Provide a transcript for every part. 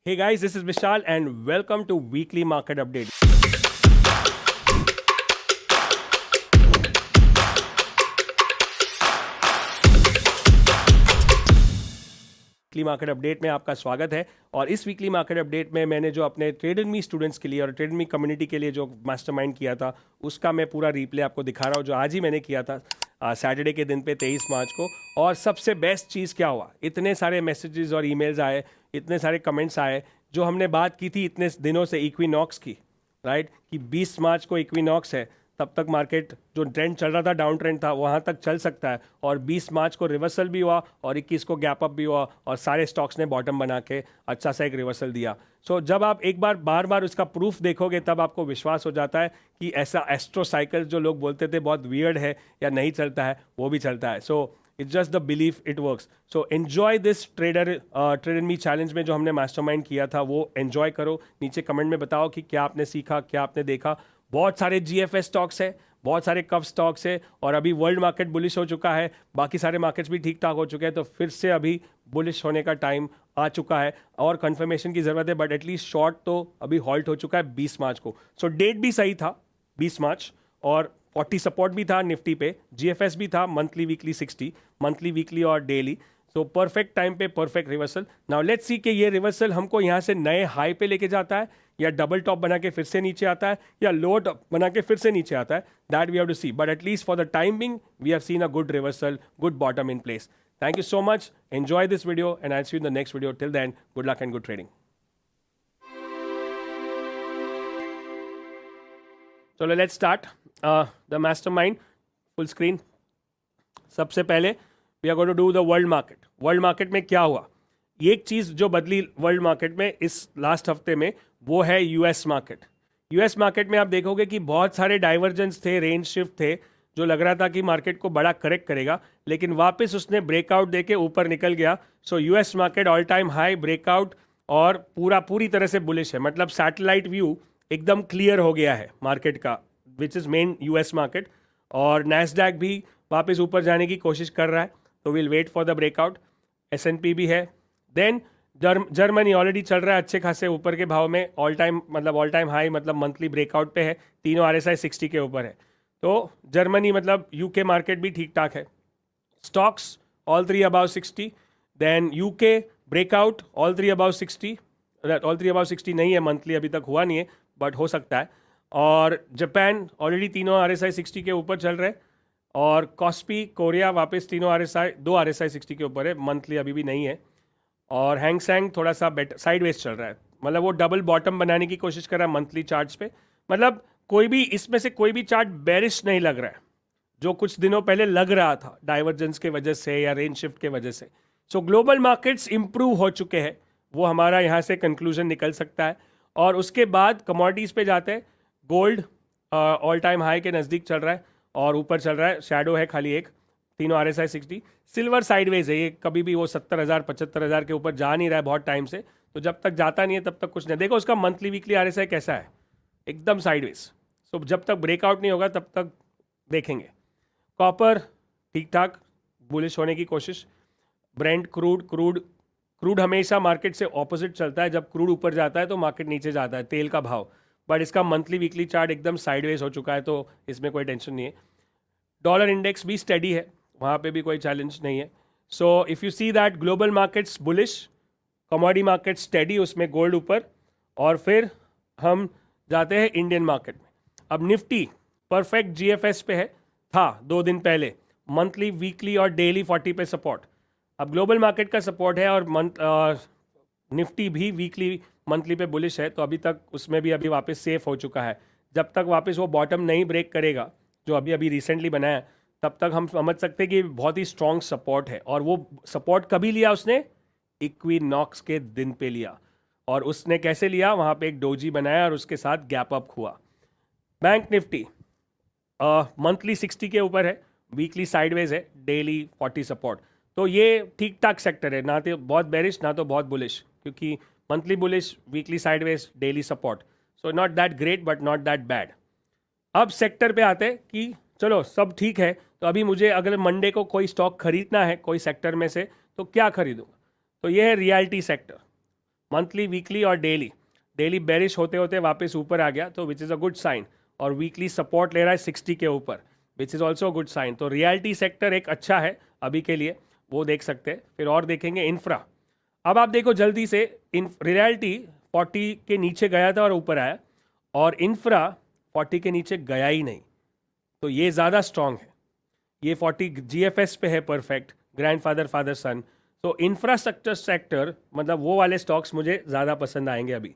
Hey guys, this is Vishal and welcome to Weekly Market Update. Weekly market update में आपका स्वागत है। और इस वीकली मार्केट अपडेट में मैंने जो अपने ट्रेड मी स्टूडेंट्स के लिए और ट्रेड मी कम्युनिटी के लिए जो मास्टरमाइंड किया था उसका मैं पूरा रिप्ले आपको दिखा रहा हूँ, जो आज ही मैंने किया था सैटरडे के दिन पे 23 मार्च को। और सबसे बेस्ट चीज़ क्या हुआ, इतने सारे मैसेजेस और ईमेल्स आए, इतने सारे कमेंट्स आए। जो हमने बात की थी इतने दिनों से इक्विनॉक्स की, राइट, कि 20 मार्च को इक्विनॉक्स है, तब तक मार्केट जो ट्रेंड चल रहा था, डाउन ट्रेंड था, वहाँ तक चल सकता है। और 20 मार्च को रिवर्सल भी हुआ और 21 को गैप अप भी हुआ और सारे स्टॉक्स ने बॉटम बना के अच्छा सा एक रिवर्सल दिया। सो जब आप एक बार बार उसका प्रूफ देखोगे तब आपको विश्वास हो जाता है कि ऐसा एस्ट्रो साइकिल जो लोग बोलते थे बहुत वियर्ड है या नहीं चलता है, वो भी चलता है। So it's just the belief it works. So enjoy this trade me challenge में जो हमने मास्टरमाइंड किया था वो एन्जॉय करो। नीचे कमेंट में बताओ कि क्या आपने सीखा, क्या आपने देखा। बहुत सारे जीएफएस स्टॉक्स है, बहुत सारे कफ स्टॉक्स है और अभी वर्ल्ड मार्केट बुलिश हो चुका है, बाकी सारे मार्केट्स भी ठीक ठाक हो चुके हैं। तो फिर से अभी बुलिश होने का टाइम आ चुका है और कंफर्मेशन की ज़रूरत है, बट एटलीस्ट शॉर्ट तो अभी हॉल्ट हो चुका है 20 मार्च को। सो डेट भी सही था 20 मार्च और 40 सपोर्ट भी था निफ्टी पे, जीएफएस भी था मंथली वीकली 60, मंथली वीकली और डेली। तो परफेक्ट टाइम पे perfect reversal. Now let's see कि ये रिवर्सल हमको यहाँ से नए हाई पे लेके जाता है या डबल टॉप बना के फिर से नीचे आता है या लो टॉप बना के फिर से नीचे आता है। That we have to see, but at least for the time being we have seen a good reversal, good bottom in place. Thank you so much. Enjoy this video and I'll see you in the next video. Till then, good luck and good trading. So let's start the mastermind full screen. सबसे पहले we are going to do the world market. World market में क्या हुआ, एक चीज़ जो बदली world market में इस लास्ट हफ्ते में वो है यूएस मार्केट। यूएस मार्केट में आप देखोगे कि बहुत सारे डाइवर्जेंस थे, रेंज शिफ्ट थे, जो लग रहा था कि मार्केट को बड़ा करेक्ट करेगा, लेकिन वापस उसने ब्रेकआउट देके ऊपर निकल गया। So US market all time high breakout और पूरी तरह से बुलिश है। मतलब सैटेलाइट व्यू एकदम क्लियर हो गया है मार्केट का, which is main US market. और नैस्डैक भी वापस ऊपर जाने की कोशिश कर रहा है, तो will wait for the breakout. S and P भी है। देन जर्मनी ऑलरेडी चल रहा है अच्छे खासे ऊपर के भाव में, ऑल टाइम हाई, मतलब मंथली ब्रेकआउट पे है, तीनों आरएसआई 60 के ऊपर है। तो जर्मनी मतलब यूके मार्केट भी ठीक ठाक है। Stocks all three above 60, then UK breakout all three above 60, all three above 60 नहीं है मंथली, अभी तक हुआ नहीं है बट हो सकता है। और जापान ऑलरेडी तीनों आरएसआई 60 के ऊपर चल रहे हैं। और कॉस्पी कोरिया वापस तीनों दो आरएसआई 60 के ऊपर है, मंथली अभी भी नहीं है। और हैंगसेंग थोड़ा सा बेटर साइडवेज चल रहा है, मतलब वो डबल बॉटम बनाने की कोशिश कर रहा है मंथली चार्ट्स पे। मतलब कोई भी इसमें से कोई भी चार्ट बेरिश नहीं लग रहा है, जो कुछ दिनों पहले लग रहा था डाइवर्जेंस के वजह से या रेंज शिफ्ट के वजह से। सो ग्लोबल मार्केट्स इंप्रूव हो चुके हैं, वो हमारा यहाँ से कंक्लूजन निकल सकता है। और उसके बाद कमोडिटीज़ पे जाते हैं। गोल्ड ऑल टाइम हाई के नज़दीक चल रहा है और ऊपर चल रहा है, शैडो है खाली एक, तीनों आरएसआई 60। सिल्वर साइडवेज है, ये कभी भी वो 70,000 75,000 के ऊपर जा नहीं रहा है बहुत टाइम से, तो जब तक जाता नहीं है तब तक कुछ नहीं। देखो उसका मंथली वीकली आरएसआई कैसा है, एकदम साइडवेज। सो जब तक ब्रेकआउट नहीं होगा तब तक देखेंगे। कॉपर ठीक ठाक बुलिश होने की कोशिश। ब्रेंट क्रूड हमेशा मार्केट से ऑपोजिट चलता है, जब क्रूड ऊपर जाता है तो मार्केट नीचे जाता है, तेल का भाव। बट इसका मंथली वीकली चार्ट एकदम साइडवेज हो चुका है, तो इसमें कोई टेंशन नहीं है। डॉलर इंडेक्स भी स्टेडी है, वहाँ पे भी कोई चैलेंज नहीं है। So if you see that global markets bullish, commodity market steady, उसमें गोल्ड ऊपर। और फिर हम जाते हैं इंडियन मार्केट में। अब निफ्टी परफेक्ट जीएफएस पे है, था 2 दिन पहले, मंथली वीकली और डेली 40 पे सपोर्ट। अब ग्लोबल मार्केट का सपोर्ट है और निफ्टी भी वीकली मंथली पे बुलिश है, तो अभी तक उसमें भी अभी वापस सेफ हो चुका है। जब तक वापस वो बॉटम नहीं ब्रेक करेगा जो अभी रिसेंटली बनाया, तब तक हम समझ सकते हैं कि बहुत ही स्ट्रॉन्ग सपोर्ट है। और वो सपोर्ट कभी लिया उसने, इक्विनॉक्स के दिन पे लिया। और उसने कैसे लिया, वहाँ पे एक डोजी बनाया और उसके साथ गैप अप हुआ। बैंक निफ्टी मंथली 60 के ऊपर है, वीकली साइडवेज है, डेली 40 सपोर्ट। तो ये ठीक ठाक सेक्टर है, ना तो बहुत बेरिश ना तो बहुत बुलिश, क्योंकि monthly bullish, weekly sideways, daily support. So not that great but not that bad. अब सेक्टर पे आते हैं कि चलो सब ठीक है, तो अभी मुझे अगर मंडे को कोई स्टॉक खरीदना है कोई सेक्टर में से, तो क्या खरीदूँ। तो ये है रियल्टी सेक्टर। मंथली, वीकली और डेली, डेली बेरिश होते होते वापस ऊपर आ गया तो which is a good sign, और वीकली सपोर्ट ले रहा है 60 के ऊपर, which is also good sign. तो रियलिटी सेक्टर एक अच्छा है अभी के लिए, वो देख सकते हैं। फिर और देखेंगे इंफ्रा। अब आप देखो जल्दी से, रियलिटी 40 के नीचे गया था और ऊपर आया, और इंफ्रा 40 के नीचे गया ही नहीं, तो ये ज़्यादा स्ट्रांग है। ये 40 जीएफएस पे है, परफेक्ट ग्रैंडफादर फादर सन। तो इंफ्रास्ट्रक्चर सेक्टर मतलब वो वाले स्टॉक्स मुझे ज़्यादा पसंद आएंगे अभी।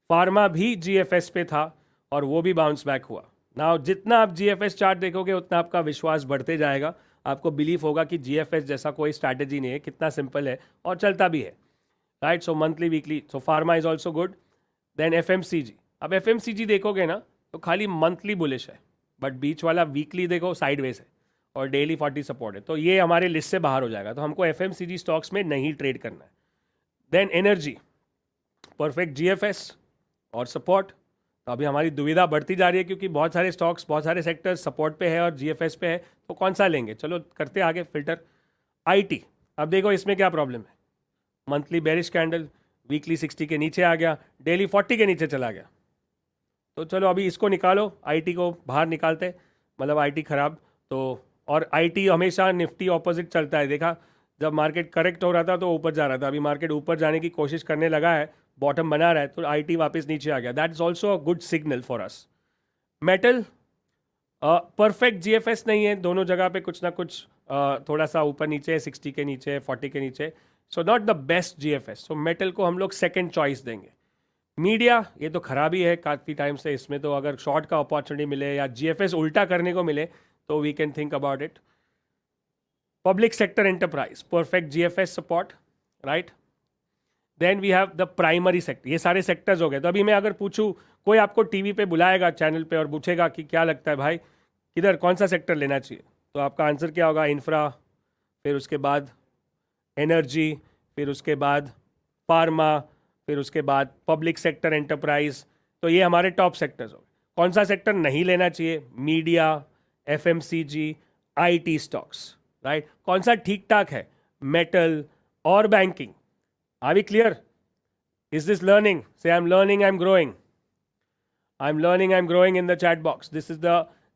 फार्मा भी जीएफएस पे था और वो भी बाउंस बैक हुआ। नाउ जितना आप जीएफएस चार्ट देखोगे उतना आपका विश्वास बढ़ते जाएगा, आपको बिलीव होगा कि जीएफएस जैसा कोई स्ट्रैटेजी नहीं है, कितना सिंपल है और चलता भी है, right. So monthly, weekly, so pharma is also good. Then FMCG. अब एफएमसीजी देखोगे ना तो खाली मंथली बुलिश है, बट बीच वाला वीकली देखो साइडवेज है और डेली 40 सपोर्ट है, तो ये हमारे लिस्ट से बाहर हो जाएगा, तो हमको एफएमसीजी स्टॉक्स में नहीं ट्रेड करना है। देन एनर्जी, परफेक्ट जीएफएस और सपोर्ट। तो अभी हमारी दुविधा बढ़ती जा रही है क्योंकि बहुत सारे स्टॉक्स, बहुत सारे सेक्टर्स सपोर्ट पे है और जीएफएस पे है, तो कौन सा लेंगे, चलो करते आगे फिल्टर। आईटी, अब देखो इसमें क्या प्रॉब्लम है, मंथली बेरिश कैंडल, वीकली 60 के नीचे आ गया, डेली 40 के नीचे चला गया, तो चलो अभी इसको निकालो, आईटी को बाहर निकालते, मतलब आईटी खराब। तो और आईटी हमेशा निफ्टी ऑपोजिट चलता है, देखा जब मार्केट करेक्ट हो रहा था तो ऊपर जा रहा था, अभी मार्केट ऊपर जाने की कोशिश करने लगा है, बॉटम बना रहा है, तो आईटी वापस नीचे आ गया, that is also a good signal for us. Metal, perfect GFS नहीं है, दोनों जगह पे कुछ ना कुछ थोड़ा सा ऊपर नीचे है, 60 के नीचे, 40 के नीचे, so not the best GFS. So metal को हम लोग सेकेंड चॉइस देंगे। मीडिया, ये तो खराब ही है काफ़ी टाइम से, इसमें तो अगर शॉर्ट का अपॉर्चुनिटी मिले या जीएफएस उल्टा करने को मिले तो we can think about it. Public sector enterprise, perfect GFS support, right. Then we have the primary sector, ये सारे सेक्टर्स हो गए। तो अभी मैं अगर पूछूं, कोई आपको टीवी पे बुलाएगा चैनल पे और पूछेगा कि क्या लगता है भाई किधर कौन सा सेक्टर लेना चाहिए, तो आपका आंसर क्या होगा, इंफ्रा, फिर उसके बाद एनर्जी, फिर उसके बाद फार्मा, फिर उसके बाद पब्लिक सेक्टर एंटरप्राइज। तो ये हमारे टॉप सेक्टर्स हो गए। कौन सा सेक्टर नहीं लेना चाहिए, media, FMCG, IT stocks, right. कौन सा ठीक ठाक है, मेटल और banking. Are we clear? Is this learning? Say I am learning, I am growing, I am learning, I am growing in the chat box.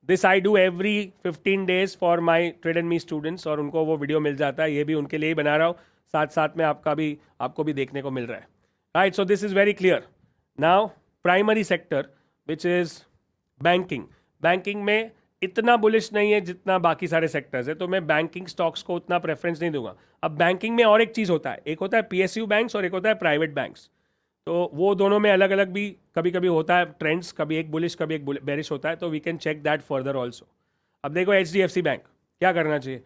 This I do every 15 days for my trade and me students, और उनको वो video मिल जाता है, ये भी उनके लिए ही बना रहा हूँ, साथ साथ में आपको भी देखने को मिल रहा है, right. So this is very clear. Now primary sector which is banking, banking में इतना बुलिश नहीं है जितना बाकी सारे सेक्टर्स है, तो मैं बैंकिंग स्टॉक्स को उतना प्रेफरेंस नहीं दूंगा। अब बैंकिंग में और एक चीज़ होता है, एक होता है पीएसयू बैंक्स और एक होता है प्राइवेट बैंक्स, तो वो दोनों में अलग अलग भी कभी कभी होता है ट्रेंड्स, कभी एक बुलिश कभी एक बेरिश होता है, तो we can check that further also. अब देखो एचडीएफसी बैंक, क्या करना चाहिए,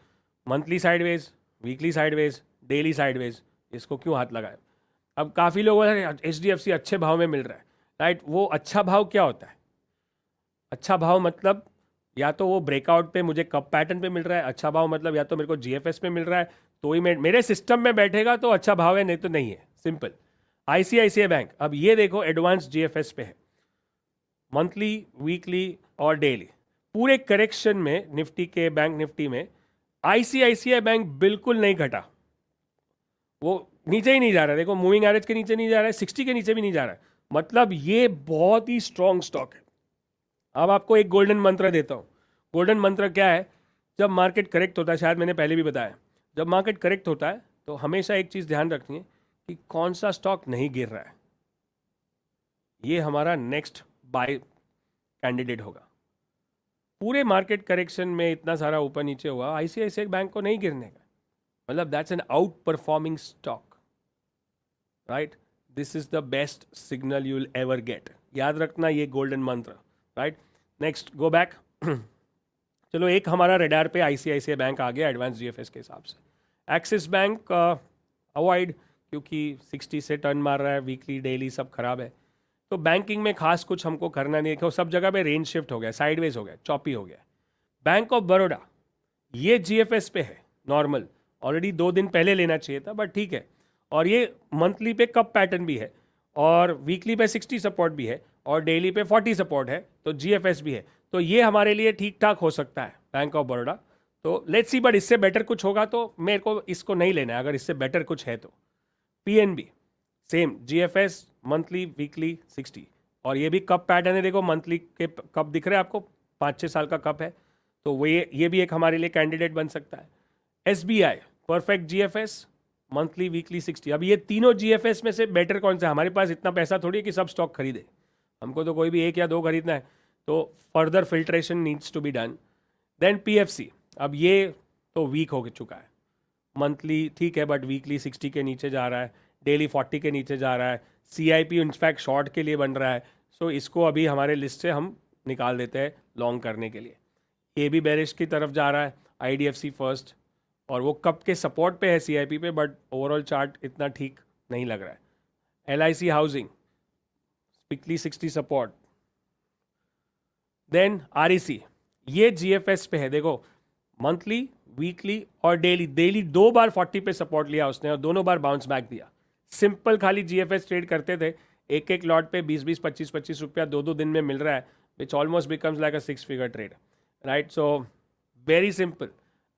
monthly sideways, weekly sideways, daily sideways, इसको क्यों हाथ लगाए। अब काफ़ी लोगों ने एचडीएफसी अच्छे भाव में मिल रहा है, राइट। वो अच्छा भाव क्या होता है, अच्छा भाव मतलब या तो वो ब्रेकआउट पे मुझे कप पैटर्न पे मिल रहा है, अच्छा भाव मतलब या तो मेरे को जीएफएस पे मिल रहा है, तो ही मेरे सिस्टम में बैठेगा तो अच्छा भाव है, नहीं तो नहीं है, सिंपल। आईसीआईसीआई बैंक, अब ये देखो एडवांस जीएफएस पे है, मंथली, वीकली और डेली, पूरे करेक्शन में निफ्टी के, बैंक निफ्टी में आईसीआईसीआई बैंक बिल्कुल नहीं घटा, वो नीचे ही नहीं जा रहा है, देखो मूविंग एवरेज के नीचे नहीं जा रहा है, 60 के नीचे भी नहीं जा रहा है, मतलब ये बहुत ही स्ट्रॉन्ग स्टॉक है। अब आपको एक गोल्डन मंत्र देता हूँ। गोल्डन मंत्र क्या है, जब मार्केट करेक्ट होता है, शायद मैंने पहले भी बताया, जब मार्केट करेक्ट होता है तो हमेशा एक चीज़ ध्यान रखनी है कि कौन सा स्टॉक नहीं गिर रहा है, ये हमारा नेक्स्ट बाय कैंडिडेट होगा। पूरे मार्केट करेक्शन में इतना सारा ऊपर नीचे हुआ, आईसीआईसीआई बैंक को नहीं गिरने का, मतलब that's an out performing stock, right. This is the best signal you will ever get, याद रखना ये गोल्डन मंत्र, राइट। Next go back. चलो एक हमारा रेडार पे आईसीआईसीआई बैंक आ गया एडवांस जीएफएस के हिसाब से। एक्सिस बैंक अवॉइड, क्योंकि 60 से टर्न मार रहा है, वीकली डेली सब खराब है, तो बैंकिंग में खास कुछ हमको करना नहीं है, क्योंकि सब जगह पे रेंज शिफ्ट हो गया, साइडवेज हो गया, चॉपी हो गया। बैंक ऑफ बड़ौदा, ये जीएफएस पे है नॉर्मल, ऑलरेडी 2 दिन पहले लेना चाहिए था, बट ठीक है, और ये मंथली पे कप पैटर्न भी है, और वीकली पे 60 सपोर्ट भी है, और डेली पे 40 सपोर्ट है, तो जीएफएस भी है, तो ये हमारे लिए ठीक ठाक हो सकता है बैंक ऑफ बड़ौदा। तो लेट्स सी, बट इससे बेटर कुछ होगा तो मेरे को इसको नहीं लेना है, अगर इससे बेटर कुछ है तो। PNB same GFS monthly weekly 60, और ये भी कप पैटर्न है, देखो मंथली के कप दिख रहे हैं आपको, 5-6 साल का कप है, तो वो ये भी एक हमारे लिए कैंडिडेट बन सकता है। SBI perfect GFS monthly weekly 60। अब ये तीनों GFS में से बेटर कौन सा है? हमारे पास इतना पैसा थोड़ी है कि सब स्टॉक खरीदे, हमको तो कोई भी 1 या 2 खरीदना है, तो further filtration needs to be done. Then PFC, अब ये तो वीक हो चुका है, मंथली ठीक है बट वीकली 60 के नीचे जा रहा है, डेली 40 के नीचे जा रहा है, CIP इनफैक्ट शॉर्ट के लिए बन रहा है, सो इसको अभी हमारे लिस्ट से हम निकाल देते हैं लॉन्ग करने के लिए। ये भी बेरिश की तरफ जा रहा है, IDFC फर्स्ट, और वो कब के सपोर्ट पे है CIP पे, बट ओवरऑल चार्ट इतना ठीक नहीं लग रहा है। LIC housing weekly 60 support. Then REC, ये GFS पे है, देखो मंथली वीकली और डेली 2 बार 40 पे सपोर्ट लिया उसने और दोनों बार बाउंस बैक दिया। सिंपल खाली GFS ट्रेड करते थे, एक एक लॉट पे 20-20 25-25 रुपया 2-2 दिन में मिल रहा है, विच ऑलमोस्ट बिकम्स लाइक अ 6 figure trade, right. So very simple.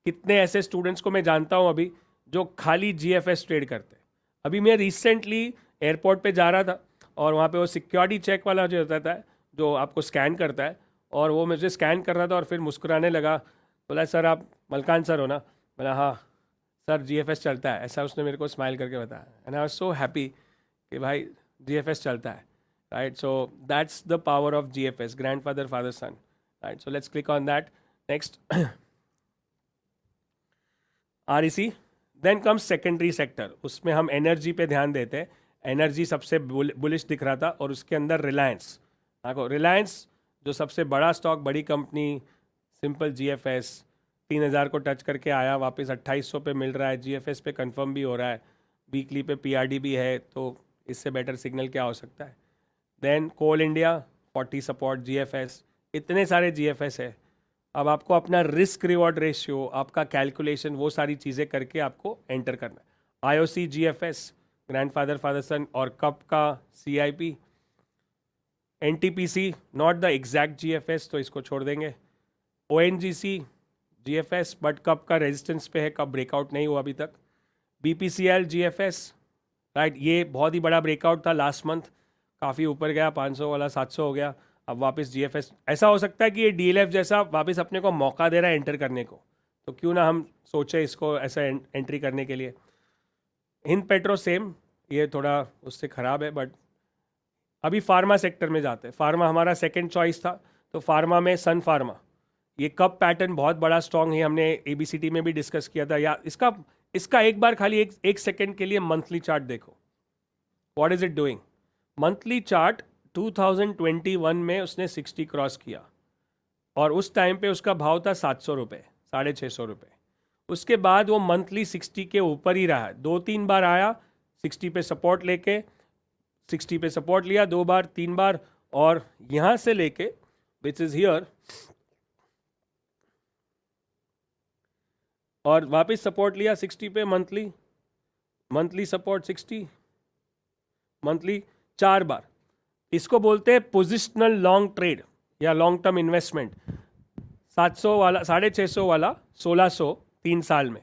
कितने ऐसे स्टूडेंट्स को मैं जानता हूँ अभी जो खाली GFS ट्रेड करते हैं। अभी मैं रिसेंटली एयरपोर्ट पे जा रहा था और वहाँ पे वो सिक्योरिटी चेक वाला जो होता है, जो आपको स्कैन करता है, और वो मुझे स्कैन कर रहा था और फिर मुस्कुराने लगा, बोला सर आप मलकान सर हो ना? बोला हाँ सर, GFS चलता है, ऐसा उसने मेरे को स्माइल करके बताया, and I was so happy कि भाई GFS चलता है, right. So that's the power of GFS, grandfather father son, right. So let's click on that. Next REC, then comes secondary sector, उसमें हम एनर्जी पे ध्यान देते हैं। एनर्जी सबसे बुलिश दिख रहा था, और उसके अंदर रिलायंस, देखो रिलायंस जो सबसे बड़ा स्टॉक, बड़ी कंपनी, सिंपल GFS 3000 को टच करके आया, वापस 2800 पे मिल रहा है, GFS पे कंफर्म भी हो रहा है, वीकली पे PRD भी है, तो इससे बेटर सिग्नल क्या हो सकता है। देन कोल इंडिया 40 सपोर्ट GFS, इतने सारे GFS है। अब आपको अपना रिस्क रिवॉर्ड रेशियो, आपका कैलकुलेशन, वो सारी चीज़ें करके आपको एंटर करना है। IOC GFS, ग्रैंडफादर फादर सन, और कप का CIP। NTPC not the exact GFS, तो इसको छोड़ देंगे। ONGC GFS, बट कब का रेजिस्टेंस पे है, कब ब्रेकआउट नहीं हुआ अभी तक। BPCL GFS, राइट, ये बहुत ही बड़ा ब्रेकआउट था लास्ट मंथ, काफ़ी ऊपर गया, 500 वाला 700 हो गया, अब वापस GFS। ऐसा हो सकता है कि ये DLF जैसा वापस अपने को मौका दे रहा है एंटर करने को, तो क्यों ना हम सोचे इसको ऐसा एंट्री करने के लिए। हिंद पेट्रो सेम, ये थोड़ा उससे ख़राब है, बट अभी फार्मा सेक्टर में जाते हैं। फार्मा हमारा सेकंड चॉइस था, तो फार्मा में सन फार्मा, ये कप पैटर्न बहुत बड़ा स्ट्रॉन्ग है, हमने ABCD में भी डिस्कस किया था। या इसका एक बार खाली एक सेकंड के लिए मंथली चार्ट देखो, what is it doing. Monthly chart 2021 में उसने 60 क्रॉस किया, और उस टाइम पे उसका भाव था 700 रुपये, 650 रुपये। उसके बाद वो मंथली 60 के ऊपर ही रहा, 2-3 बार आया 60 पे सपोर्ट लेके, 60 पे सपोर्ट लिया 2 बार 3 बार, और यहाँ से लेके विच इज हियर, और वापस सपोर्ट लिया 60 पे, मंथली सपोर्ट 60, मंथली 4 बार। इसको बोलते हैं पोजिशनल लॉन्ग ट्रेड या लॉन्ग टर्म इन्वेस्टमेंट। 700 वाला 650 वाला 1600 3 साल में।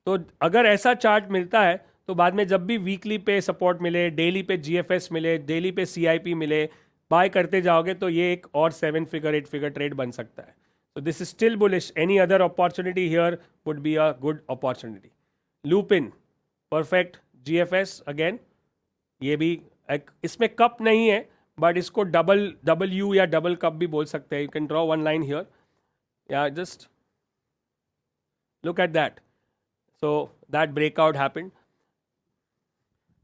तो अगर ऐसा चार्ट मिलता है तो बाद में जब भी वीकली पे सपोर्ट मिले, डेली पे GFS मिले, डेली पे CIP मिले, बाय करते जाओगे तो ये एक और 7 फिगर 8 फिगर ट्रेड बन सकता है। So this is still bullish. Any other opportunity here would be a good opportunity. Lupin, perfect GFS again. ये भी इसमें कप नहीं है, बट इसको डबल U या डबल कप भी बोल सकते हैं. You can draw one line here. Yeah, just look at that. So that breakout happened.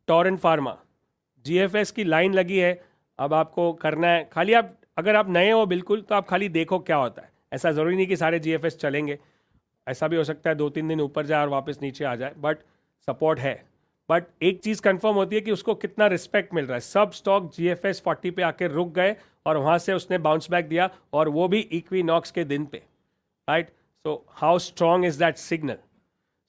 Torrent Pharma, GFS की लाइन लगी है. अब आपको करना है, खाली आप अगर आप नए हो बिल्कुल तो आप खाली देखो क्या होता है. ऐसा ज़रूरी नहीं कि सारे GFS चलेंगे, ऐसा भी हो सकता है 2-3 दिन ऊपर जाए और वापस नीचे आ जाए, बट सपोर्ट है. बट एक चीज़ कंफर्म होती है कि उसको कितना रिस्पेक्ट मिल रहा है. सब स्टॉक GFS 40 पे आके रुक गए और वहाँ से उसने बाउंस बैक दिया, और वो भी इक्विनॉक्स के दिन पे, right. So how strong is that signal.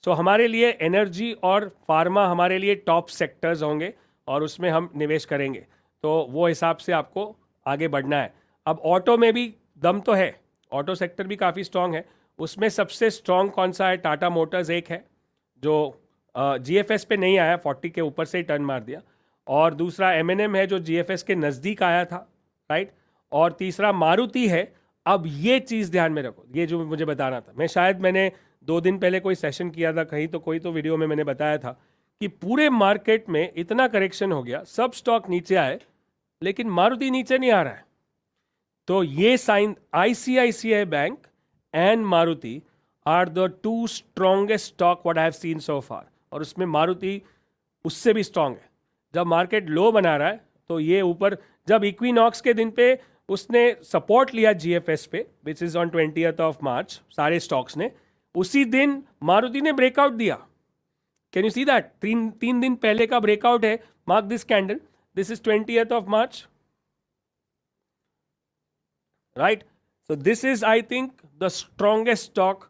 So हमारे लिए एनर्जी और फार्मा हमारे लिए टॉप सेक्टर्स होंगे और उसमें हम निवेश करेंगे. तो वो हिसाब से आपको आगे बढ़ना है. अब ऑटो में भी दम तो है, ऑटो सेक्टर भी काफ़ी स्ट्रॉन्ग है. उसमें सबसे स्ट्रॉन्ग कौन सा है? टाटा मोटर्स एक है जो GFS पे नहीं आया, 40 के ऊपर से ही टर्न मार दिया। और दूसरा M&M है जो GFS के नज़दीक आया था, राइट। और तीसरा मारुति है। अब ये चीज़ ध्यान में रखो, ये जो मुझे बताना था, मैंने 2 दिन पहले कोई सेशन किया था कहीं, तो कोई तो वीडियो में मैंने बताया था कि पूरे मार्केट में इतना करेक्शन हो गया, सब स्टॉक नीचे आए, लेकिन मारुति नीचे नहीं आ रहा है। तो ये sign, ICICI bank and Maruti are the 2 strongest stock what I have seen so far. और उसमें मारुति उससे भी स्ट्रांग है। जब मार्केट लो बना रहा है तो ये ऊपर, जब इक्विनॉक्स के दिन पे उसने सपोर्ट लिया GFS पे, विच इज ऑन 20 मार्च, सारे स्टॉक्स ने, उसी दिन मारुति ने ब्रेकआउट दिया। Can you see that? 3 दिन पहले का ब्रेकआउट है। Mark this candle, this is 20 March, right. So this is, I think, the strongest stock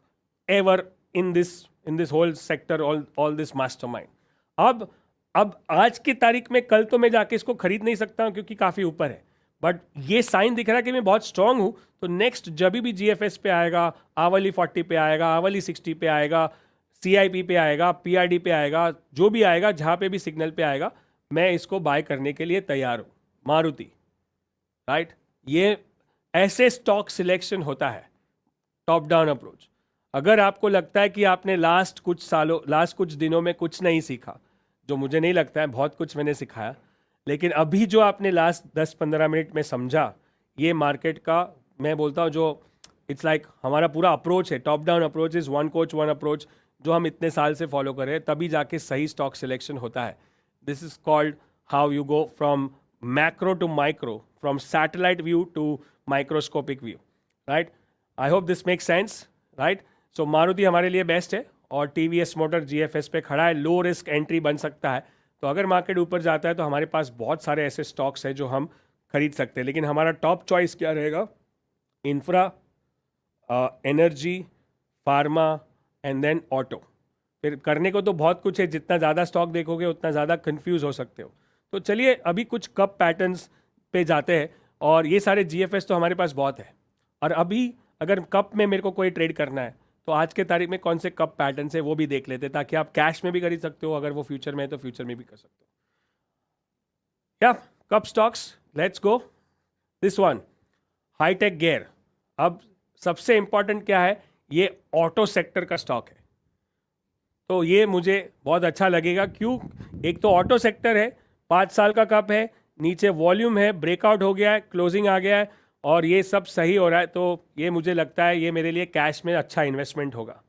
ever in this whole sector, all this mastermind. अब आज की तारीख में, कल तो मैं जाके इसको खरीद नहीं सकता हूँ क्योंकि काफ़ी ऊपर है, बट ये साइन दिख रहा है कि मैं बहुत स्ट्रांग हूँ। तो नेक्स्ट जब भी GFS पे आएगा, आवली 40 पे आएगा, आवली 60 पे आएगा, CIP पे आएगा, PRD पे आएगा, जो भी आएगा, जहाँ पे भी सिग्नल पे आएगा, मैं इसको बाय करने के लिए तैयार हूँ। मारुति, राइट। ये ऐसे स्टॉक सिलेक्शन होता है, टॉप डाउन अप्रोच। अगर आपको लगता है कि आपने लास्ट कुछ दिनों में कुछ नहीं सीखा, जो मुझे नहीं लगता है, बहुत कुछ मैंने सिखाया, लेकिन अभी जो आपने लास्ट 10-15 मिनट में समझा, ये मार्केट का, मैं बोलता हूँ, जो इट्स लाइक हमारा पूरा अप्रोच है, top down approach is 1 coach 1 approach, जो हम इतने साल से फॉलो कर रहे हैं, तभी जाके सही स्टॉक सिलेक्शन होता है। This is called how you go from macro to micro, from satellite view to microscopic view, right. I hope this make sense, right. So Maruti हमारे लिए बेस्ट है और TVS मोटर GFS पे खड़ा है, लो रिस्क एंट्री बन सकता है। तो अगर मार्केट ऊपर जाता है तो हमारे पास बहुत सारे ऐसे स्टॉक्स हैं जो हम खरीद सकते हैं, लेकिन हमारा टॉप चॉइस क्या रहेगा? Infra, energy, pharma and then auto. फिर करने को तो बहुत कुछ है, जितना ज़्यादा स्टॉक देखोगे उतना ज़्यादा कंफ्यूज हो सकते हो। तो चलिए अभी कुछ कप पैटर्न्स पे जाते हैं, और ये सारे GFS तो हमारे पास बहुत है। और अभी अगर कप में मेरे को कोई ट्रेड करना है तो आज के तारीख में कौन से कप पैटर्न है वो भी देख लेते हैं, ताकि आप कैश में भी खरीद सकते हो, अगर वो फ्यूचर में है तो फ्यूचर में भी कर सकते हो। या cup stocks, let's go. This one, hitech gear. अब सबसे इंपॉर्टेंट क्या है, ये ऑटो सेक्टर का स्टॉक है, तो ये मुझे बहुत अच्छा लगेगा। क्यों? एक तो ऑटो सेक्टर है, 5 साल का कप है, नीचे वॉल्यूम है, ब्रेकआउट हो गया है, क्लोजिंग आ गया है, और ये सब सही हो रहा है, तो ये मुझे लगता है ये मेरे लिए कैश में अच्छा इन्वेस्टमेंट होगा।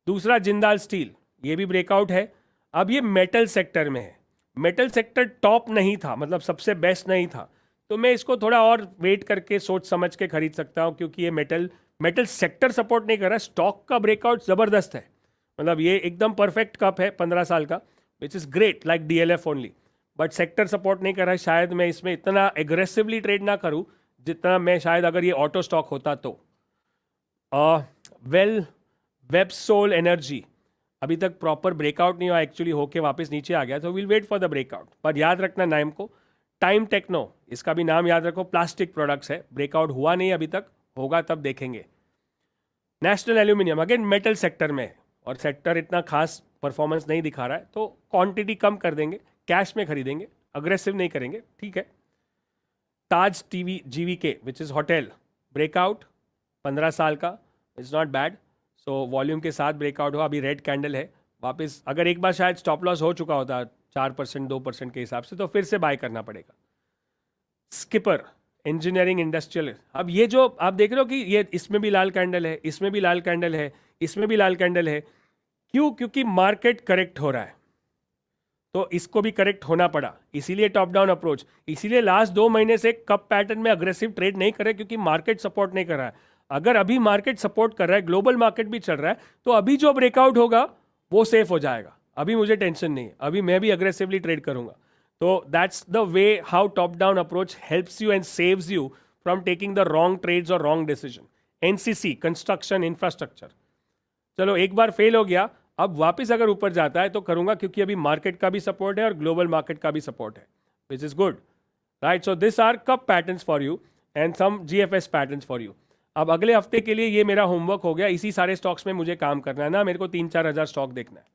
दूसरा जिंदाल स्टील, ये भी ब्रेकआउट है। अब ये मेटल सेक्टर में है, मेटल सेक्टर टॉप नहीं था, मतलब सबसे बेस्ट नहीं था, तो मैं इसको थोड़ा और वेट करके सोच समझ के खरीद सकता हूँ, क्योंकि ये मेटल सेक्टर सपोर्ट नहीं कर रहा। स्टॉक का ब्रेकआउट ज़बरदस्त है, मतलब ये एकदम परफेक्ट कप है 15 साल का, which is great, like DLF only, but sector support नहीं कर रहा है। शायद मैं इसमें इतना एग्रेसिवली ट्रेड ना करूं जितना मैं शायद अगर ये ऑटो स्टॉक होता तो। वेबसोल एनर्जी अभी तक प्रॉपर ब्रेकआउट नहीं हुआ, एक्चुअली होके वापस नीचे आ गया, तो will wait for the breakout. पर याद रखना नाम को, टाइम टेक्नो, इसका भी नाम याद रखो, प्लास्टिक प्रोडक्ट्स है, ब्रेकआउट हुआ नहीं अभी तक, होगा तब देखेंगे। National aluminium again metal sector में है, और सेक्टर इतना खास परफॉर्मेंस नहीं दिखा रहा है, तो क्वांटिटी कम कर देंगे, कैश में खरीदेंगे, अग्रेसिव नहीं करेंगे, ठीक है। ताज GVK which is hotel, breakout 15 साल का, it's not bad. So volume के साथ ब्रेकआउट हुआ, अभी रेड कैंडल है वापस। अगर एक बार शायद स्टॉप लॉस हो चुका होता 4% 2% के हिसाब से, तो फिर से बाय करना पड़ेगा। स्किपर इंजीनियरिंग इंडस्ट्रियल, अब ये जो आप देख रहे हो कि ये इसमें भी लाल कैंडल है, इसमें भी लाल कैंडल है, इसमें भी लाल कैंडल है, क्यों? क्योंकि मार्केट करेक्ट हो रहा है, तो इसको भी करेक्ट होना पड़ा, इसीलिए टॉप डाउन अप्रोच। इसीलिए लास्ट 2 महीने से कप पैटर्न में अग्रेसिव ट्रेड नहीं कर रहे, क्योंकि मार्केट सपोर्ट नहीं कर रहा है। अगर अभी मार्केट सपोर्ट कर रहा है, ग्लोबल मार्केट भी चल रहा है, तो अभी जो ब्रेकआउट होगा वो सेफ हो जाएगा, अभी मुझे टेंशन नहीं है, अभी मैं भी अग्रेसिवली ट्रेड करूंगा। तो that's the way how top down approach helps you and saves you from taking the wrong trades और wrong decision. NCC construction infrastructure, चलो एक बार फेल हो गया, अब वापस अगर ऊपर जाता है तो करूंगा, क्योंकि अभी मार्केट का भी सपोर्ट है और ग्लोबल मार्केट का भी सपोर्ट है, which is good, right. So this are cup patterns for you and some GFS patterns for you. अब अगले हफ्ते के लिए ये मेरा होमवर्क हो गया, इसी सारे स्टॉक्स में मुझे काम करना है ना, मेरे को 3-4 हज़ार स्टॉक देखना है,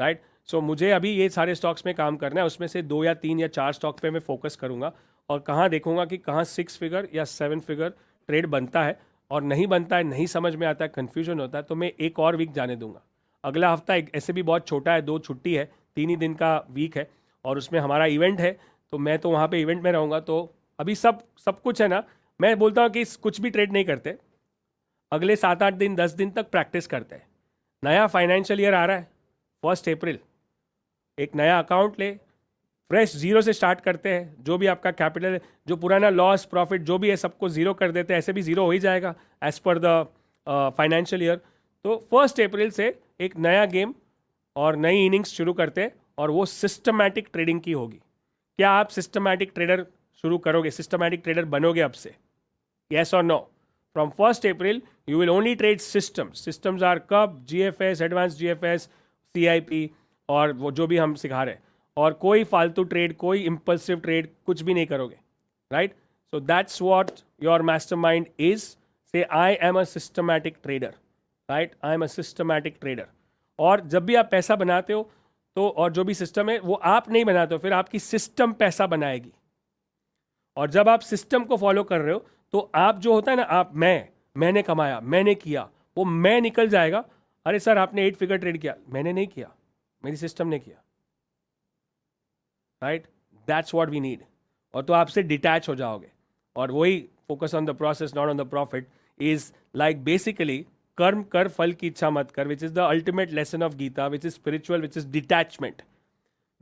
राइट। सो मुझे अभी ये सारे स्टॉक्स में काम करना है, उसमें से 2 या 3 या 4 स्टॉक पे मैं फोकस करूंगा और कहाँ देखूंगा कि कहाँ 6 फिगर या 7 फिगर ट्रेड बनता है और नहीं बनता है, नहीं समझ में आता है, कन्फ्यूजन होता है, तो मैं एक और वीक जाने दूंगा। अगला हफ्ता एक ऐसे भी बहुत छोटा है, 2 छुट्टी है, 3 ही दिन का वीक है और उसमें हमारा इवेंट है, तो मैं तो वहाँ पे इवेंट में रहूँगा। तो अभी सब सब कुछ है ना, मैं बोलता हूँ कि कुछ भी ट्रेड नहीं करते, अगले 7-8 दिन 10 दिन तक प्रैक्टिस करते हैं। नया फाइनेंशियल ईयर आ रहा है, 1 अप्रैल, एक नया अकाउंट ले, फ्रेश जीरो से स्टार्ट करते हैं। जो भी आपका कैपिटल है, जो पुराना लॉस प्रॉफिट जो भी है, सबको जीरो कर देते हैं, ऐसे भी जीरो हो ही जाएगा as per the financial year. तो 1 अप्रैल से एक नया गेम और नई इनिंग्स शुरू करते हैं और वो सिस्टमैटिक ट्रेडिंग की होगी। क्या आप सिस्टमैटिक ट्रेडर शुरू करोगे, सिस्टमैटिक ट्रेडर बनोगे अब से? येस और no? From 1 April you will only trade systems. Systems are cup, GFS, advance GFS, CIP और वो जो भी हम सिखा रहे हैं, और कोई फालतू ट्रेड, कोई इम्पल्सिव ट्रेड कुछ भी नहीं करोगे, right? So that's what your mastermind is. Say I am a systematic trader, right? I am a systematic trader. और जब भी आप पैसा बनाते हो तो, और जो भी सिस्टम है वो आप नहीं बनाते हो, फिर आपकी सिस्टम पैसा बनाएगी। और जब आप सिस्टम को फॉलो कर रहे हो तो आप जो होता है ना, आप मैंने कमाया, मैंने किया, वो मैं निकल जाएगा। अरे सर आपने 8 फिगर ट्रेड किया, मैंने नहीं किया, मेरी सिस्टम ने किया, right? That's what we need. और तो आपसे डिटैच हो जाओगे और वही focus on the process not on the profit is like basically कर्म कर फल की इच्छा मत कर, which is the ultimate lesson of Gita, which is spiritual, which is detachment.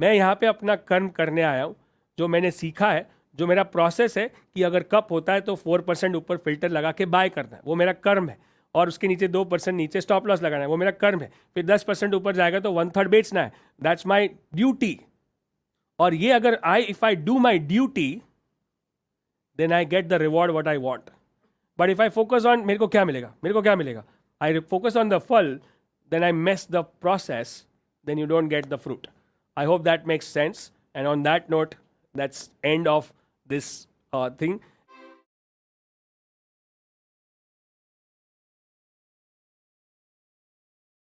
मैं यहाँ पे अपना कर्म करने आया हूँ, जो मैंने सीखा है, जो मेरा प्रोसेस है कि अगर कप होता है तो 4% ऊपर फिल्टर लगा के बाय करना है, वो मेरा कर्म है। और उसके नीचे 2% नीचे स्टॉप लॉस लगाना है, वो मेरा कर्म है। फिर 10% ऊपर जाएगा तो 1/3 बेचना है, दैट्स माई ड्यूटी। और ये अगर if I do my duty then I get the reward what I want. But if I focus on मेरे को क्या मिलेगा, मेरे को क्या मिलेगा, आई फोकस ऑन द फल, then I miss the process, then you don't get the fruit. I hope that makes sense. And on that note, that's end of this thing.